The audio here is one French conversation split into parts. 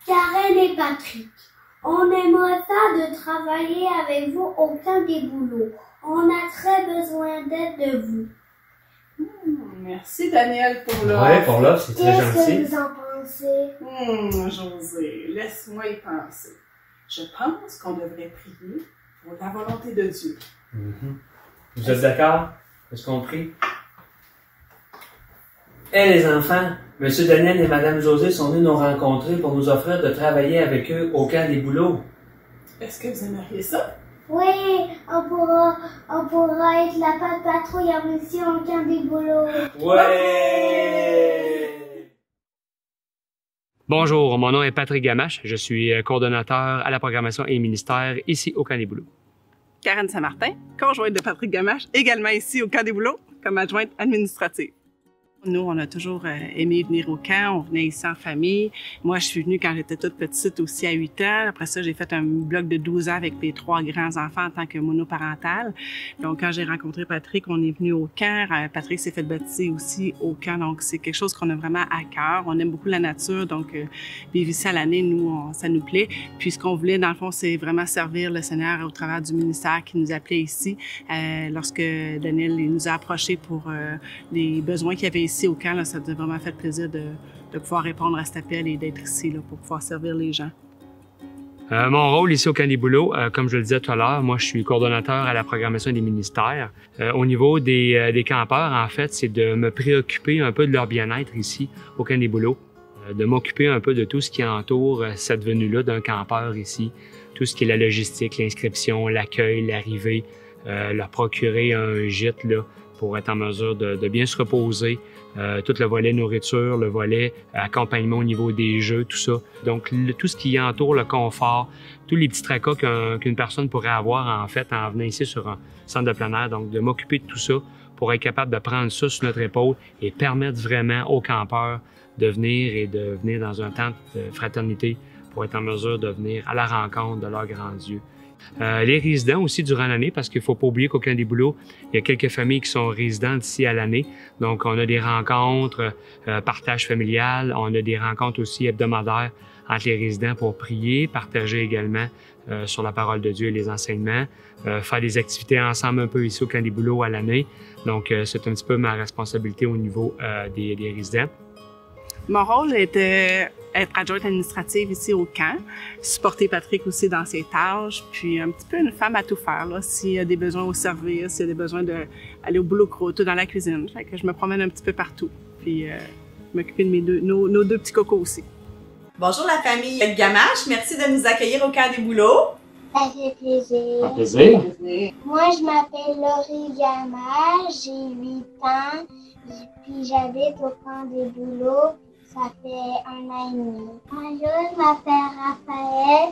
Karen et Patrick, on aimerait ça de travailler avec vous au camp des boulots. On a très besoin d'aide de vous. Merci Daniel pour l'offre. Ouais, pour l'offre, c'est très gentil. Qu'est-ce que vous en pensez? José, laisse-moi y penser. Je pense qu'on devrait prier pour la volonté de Dieu. Vous êtes d'accord? Est-ce qu'on prie? Les enfants, Monsieur Daniel et Madame José sont venus nous rencontrer pour nous offrir de travailler avec eux au camp des boulots. Est-ce que vous aimeriez ça? Oui, on pourra être la patrouille en mission au camp des boulots. Ouais! Bonjour, mon nom est Patrick Gamache. Je suis coordonnateur à la programmation et ministère ici au camp des boulots. Karen Saint-Martin, conjointe de Patrick Gamache, également ici au camp des boulots comme adjointe administrative. Nous, on a toujours aimé venir au camp. On venait ici en famille. Moi, je suis venue quand j'étais toute petite aussi à 8 ans. Après ça, j'ai fait un bloc de 12 ans avec mes 3 grands-enfants en tant que monoparentale. Donc, quand j'ai rencontré Patrick, on est venu au camp. Patrick s'est fait baptiser aussi au camp. Donc, c'est quelque chose qu'on a vraiment à cœur. On aime beaucoup la nature. Donc, vivre ici à l'année, nous, ça nous plaît. Puis, ce qu'on voulait, dans le fond, c'est vraiment servir le Seigneur au travers du ministère qui nous appelait ici. Lorsque Daniel nous a approchés pour les besoins qu'il y avait ici au camp, là, ça nous a vraiment fait plaisir de pouvoir répondre à cet appel et d'être ici là, pour pouvoir servir les gens. Mon rôle ici au camp des boulots, comme je le disais tout à l'heure, moi je suis coordonnateur à la programmation des ministères. Au niveau des campeurs, en fait, c'est de me préoccuper un peu de leur bien-être ici au camp des boulots, de m'occuper un peu de tout ce qui entoure cette venue-là d'un campeur ici, tout ce qui est la logistique, l'inscription, l'accueil, l'arrivée, leur procurer un gîte là, pour être en mesure de bien se reposer, tout le volet nourriture, le volet accompagnement au niveau des jeux, tout ça. Donc, tout ce qui entoure le confort, tous les petits tracas qu'une personne pourrait avoir, en fait, en venant ici sur un centre de plein air. Donc, de m'occuper de tout ça pour être capable de prendre ça sur notre épaule et permettre vraiment aux campeurs de venir dans un temps de fraternité pour être en mesure de venir à la rencontre de leur grand Dieu. Les résidents aussi durant l'année, parce qu'il ne faut pas oublier qu'au camp des boulots, il y a quelques familles qui sont résidentes ici à l'année. Donc, on a des rencontres, partage familial, on a des rencontres aussi hebdomadaires entre les résidents pour prier, partager également sur la parole de Dieu et les enseignements, faire des activités ensemble un peu ici au camp des boulots à l'année. Donc, c'est un petit peu ma responsabilité au niveau des résidents. Mon rôle était être adjointe administrative ici au camp, supporter Patrick aussi dans ses tâches, puis un petit peu une femme à tout faire, là, s'il y a des besoins au service, s'il y a des besoins d'aller au boulot croûte ou dans la cuisine. Fait que je me promène un petit peu partout, puis m'occuper de nos deux petits cocos aussi. Bonjour la famille Gamache, merci de nous accueillir au camp des boulots. Ça fait plaisir. Un plaisir. Moi, je m'appelle Laurie Gamache, j'ai 8 ans, puis j'habite au camp des boulots. Ça fait 1 an et demi. Bonjour, je m'appelle Raphaël.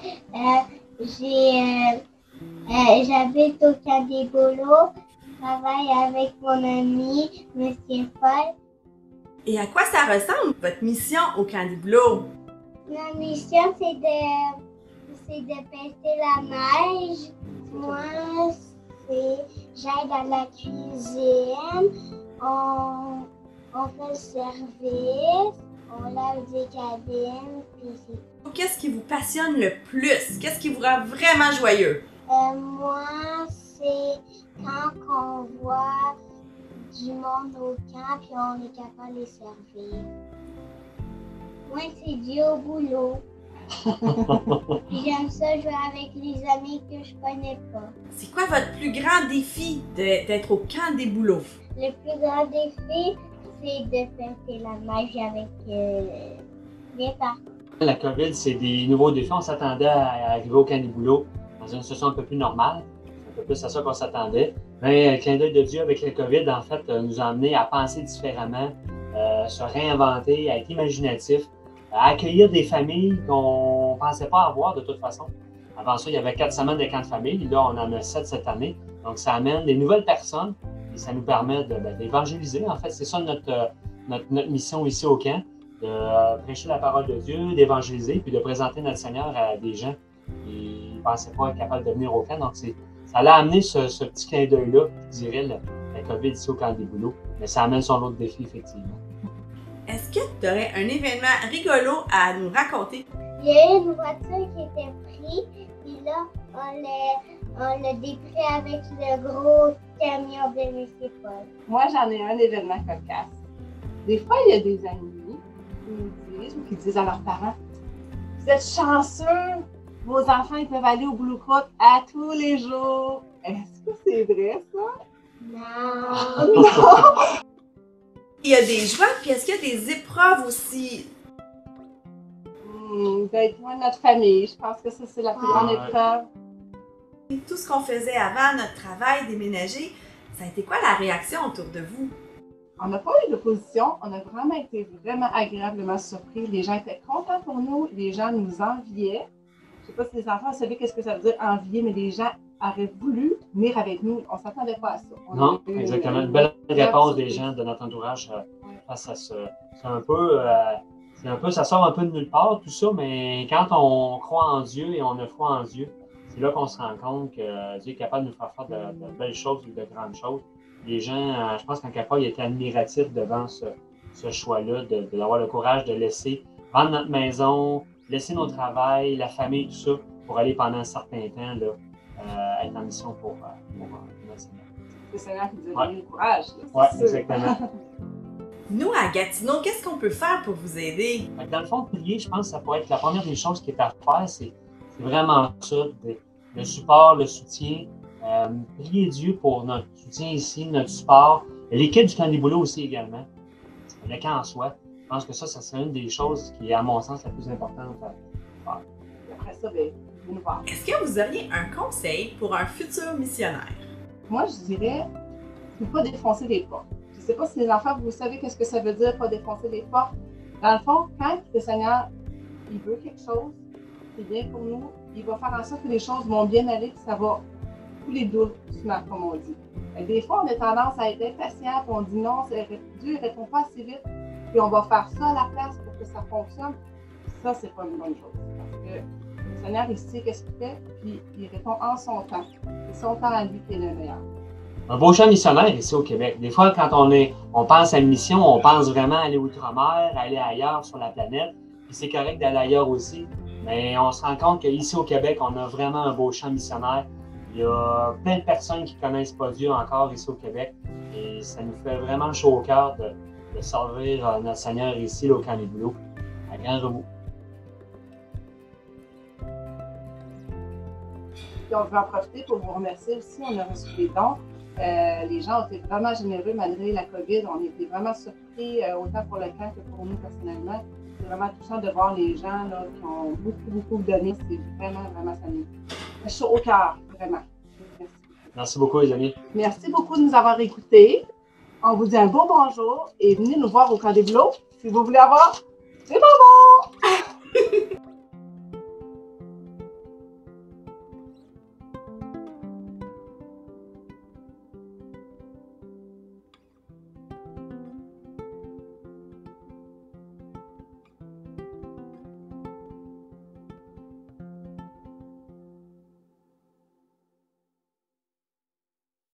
J'habite au camp des boulots. Je travaille avec mon ami, Monsieur Paul. Et à quoi ça ressemble, votre mission au camp des boulots? Ma mission, c'est de pêcher la neige. Moi, j'aide à la cuisine. On fait le service. On lave des cabines, puis c'est... Qu'est-ce qui vous passionne le plus? Qu'est-ce qui vous rend vraiment joyeux? Moi, c'est quand on voit du monde au camp, puis on est capable de les servir. Moi, c'est Dieu au boulot. Puis j'aime ça jouer avec les amis que je connais pas. C'est quoi votre plus grand défi d'être au camp des boulots? Le plus grand défi, c'est de pêcher la neige avec les parents. La COVID, c'est des nouveaux défis. On s'attendait à arriver au camp des boulots dans une situation un peu plus normale. C'est un peu plus à ça qu'on s'attendait. Mais le clin d'œil de Dieu avec la COVID, en fait, nous a amené à penser différemment, se réinventer, à être imaginatif, à accueillir des familles qu'on ne pensait pas avoir de toute façon. Avant ça, il y avait 4 semaines de camp de famille. Là, on en a 7 cette année. Donc, ça amène des nouvelles personnes et ça nous permet d'évangéliser. En fait, c'est ça notre mission ici au camp, de prêcher la parole de Dieu, d'évangéliser, puis de présenter notre Seigneur à des gens qui ne pensaient pas être capables de venir au camp. Donc, ça l'a amené ce petit clin d'œil-là, je dirais, la COVID ici au camp des boulots. Mais ça amène son autre défi, effectivement. Est-ce que tu aurais un événement rigolo à nous raconter? Il y a eu une voiture qui était prise, puis là, on l'a dépris avec le gros camion de M. Paul. Moi, j'en ai un événement cocasse. Des fois, il y a des amis qui nous disent ou qui disent à leurs parents, vous êtes chanceux, vos enfants ils peuvent aller au boulot crotte à tous les jours. Est-ce que c'est vrai, ça? Non. Non! Il y a des joies, puis est-ce qu'il y a des épreuves aussi? D'être loin de notre famille, je pense que ça, c'est la plus grande épreuve. Tout ce qu'on faisait avant, notre travail, déménager, ça a été quoi la réaction autour de vous? On n'a pas eu d'opposition, on a vraiment été agréablement surpris. Les gens étaient contents pour nous, les gens nous enviaient. Je ne sais pas si les enfants savaient qu'est-ce que ça veut dire envier, mais les gens auraient voulu venir avec nous. On ne s'attendait pas à ça. Non, exactement. Une belle réponse des gens de notre entourage face à ça. C'est un peu, ça sort un peu de nulle part, tout ça, mais quand on croit en Dieu et on a foi en Dieu, c'est là qu'on se rend compte que Dieu est capable de nous faire de belles choses ou de grandes choses. Les gens, je pense qu'en quelque part, ils étaient admiratifs devant ce choix-là, d'avoir le courage de laisser vendre notre maison, laisser nos travails, la famille, tout ça, pour aller pendant un certain temps là, être en mission pour notre Seigneur. C'est le Seigneur qui nous a donné le courage. Oui, exactement. Nous, à Gatineau, qu'est-ce qu'on peut faire pour vous aider? Dans le fond, prier, je pense que ça pourrait être la première des choses qui est à faire, c'est vraiment ça, le support, le soutien. Prier Dieu pour notre soutien ici, notre support. L'équipe du Camp des Bouleaux aussi également. Le camp en soi. Je pense que ça serait une des choses qui est, à mon sens, la plus importante à faire. Après ça, venez nous voir. Est-ce que vous auriez un conseil pour un futur missionnaire? Moi, je dirais, ne pas défoncer les portes. Je ne sais pas si les enfants, vous savez qu'est-ce que ça veut dire, pas défoncer les portes. Dans le fond, quand le Seigneur, il veut quelque chose, c'est bien pour nous, il va faire en sorte que les choses vont bien aller, que ça va couler doucement, comme on dit. Et des fois, on a tendance à être impatient, puis on dit non, Dieu ne répond pas assez vite, puis on va faire ça à la place pour que ça fonctionne. Ça, c'est pas une bonne chose. Parce que le Seigneur, il sait qu'est-ce qu'il fait, puis il répond en son temps. C'est son temps à lui qui est le meilleur. Un beau champ missionnaire ici au Québec. Des fois, quand on pense à une mission, on pense vraiment à aller outre-mer, aller ailleurs sur la planète. Puis c'est correct d'aller ailleurs aussi. Mais on se rend compte qu'ici au Québec, on a vraiment un beau champ missionnaire. Il y a plein de personnes qui ne connaissent pas Dieu encore ici au Québec. Et ça nous fait vraiment chaud au cœur de servir notre Seigneur ici, là, au Camp des Bouleaux, à grand remous. Puis on veut en profiter pour vous remercier aussi. On a reçu des dons. Les gens ont été vraiment généreux malgré la COVID. On a été vraiment surpris, autant pour le camp que pour nous personnellement. C'est vraiment touchant de voir les gens là, qui ont beaucoup donné. C'est vraiment, ça nous fait chaud au cœur, vraiment. Merci beaucoup, les amis. Merci beaucoup de nous avoir écoutés. On vous dit un beau bonjour et venez nous voir au Camp des Bouleaux si vous voulez avoir des bonbons!